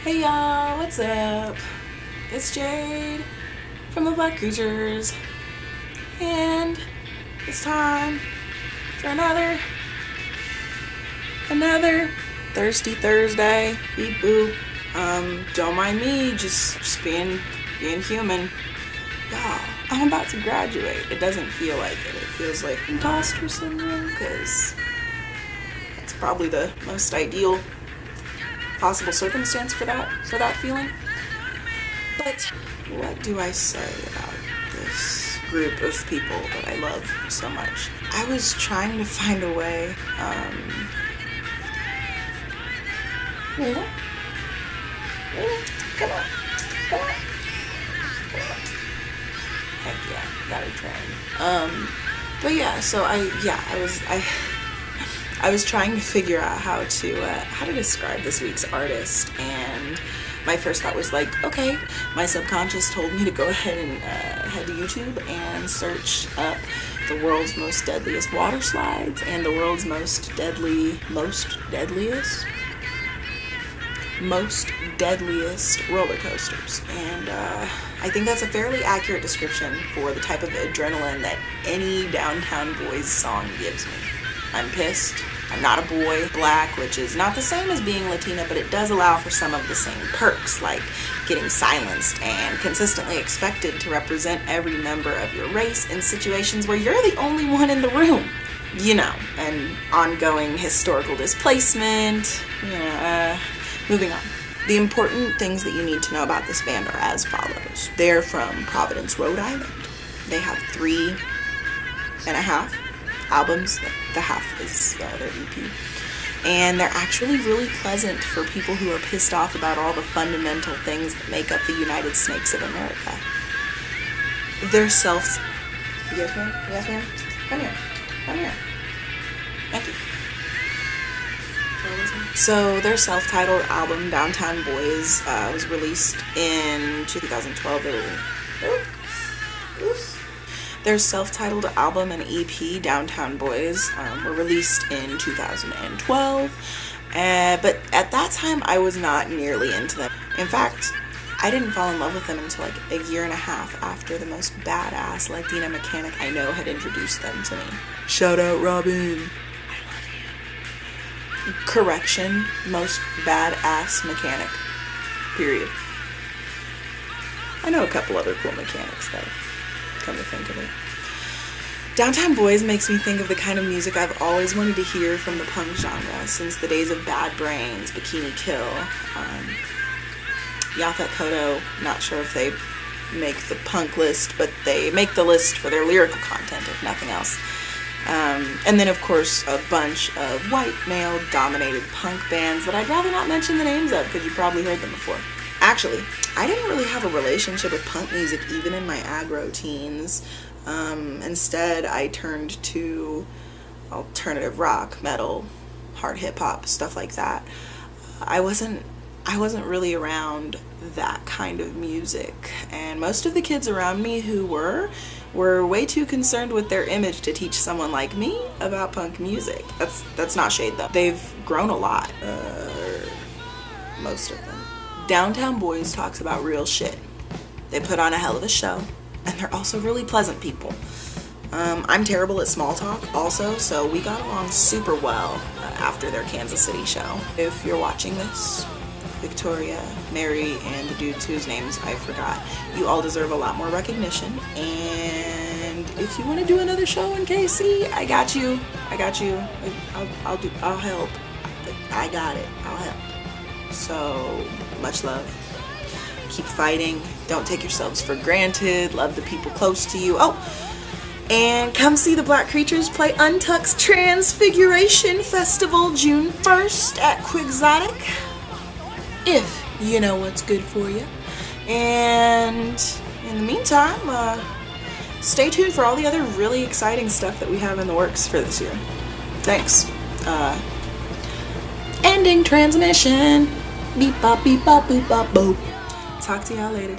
Hey y'all, what's up? It's Jade from the Black Creatures, and it's time for another Thirsty Thursday. Beep boop. Don't mind me, just being human. Y'all, I'm about to graduate. It doesn't feel like it. It feels like imposter syndrome, because it's probably the most ideal possible circumstance for that feeling. But what do I say about this group of people that I love so much? I was trying to find a way, come on. Heck yeah, gotta train. But yeah, so I was trying to figure out how to describe this week's artist, and my first thought was like, okay, my subconscious told me to go ahead and head to YouTube and search up the world's most deadliest water slides and the world's most deadliest roller coasters. And I think that's a fairly accurate description for the type of adrenaline that any Downtown Boys song gives me. I'm pissed. I'm not a boy. Black, which is not the same as being Latina, but it does allow for some of the same perks, like getting silenced and consistently expected to represent every member of your race in situations where you're the only one in the room. You know, and ongoing historical displacement. Moving on. The important things that you need to know about this band are as follows. They're from Providence, Rhode Island. They have 3.5 albums. The half is their EP. And they're actually really pleasant for people who are pissed off about all the fundamental things that make up the United Snakes of America. Their self... Yes, ma'am? Yes, ma'am? Come here. Thank you. So their self-titled album, Downtown Boys, was released in 2012. Their self-titled album and EP, Downtown Boys, were released in 2012, but at that time I was not nearly into them. In fact, I didn't fall in love with them until like a year and a half after the most badass Latina mechanic I know had introduced them to me. Shout out, Robin. I love you. Correction, most badass mechanic. Period. I know a couple other cool mechanics though, come to think of it. Downtown Boys makes me think of the kind of music I've always wanted to hear from the punk genre since the days of Bad Brains, Bikini Kill, Yaphet Kotto. Not sure if they make the punk list, but they make the list for their lyrical content, if nothing else. And then, of course, a bunch of white, male-dominated punk bands that I'd rather not mention the names of because you probably heard them before. Actually, I didn't really have a relationship with punk music even in my aggro teens. Instead, I turned to alternative rock, metal, hard hip-hop, stuff like that. I wasn't really around that kind of music, and most of the kids around me who were way too concerned with their image to teach someone like me about punk music. That's not shade though. They've grown a lot, most of them. Downtown Boys talks about real shit. They put on a hell of a show, and they're also really pleasant people. I'm terrible at small talk also, so we got along super well after their Kansas City show. If you're watching this, Victoria, Mary, and the dudes whose names I forgot, you all deserve a lot more recognition. And if you want to do another show in KC, I got you. I'll help. I got it. I'll help. So much love. Keep fighting. Don't take yourselves for granted. Love the people close to you. Oh, and come see the Black Creatures play Untuck's Transfiguration Festival June 1st at Quixotic, if you know what's good for you. And in the meantime, stay tuned for all the other really exciting stuff that we have in the works for this year. Thanks. Ending transmission. Beep bop beep bop boop bop boop. Talk to y'all later.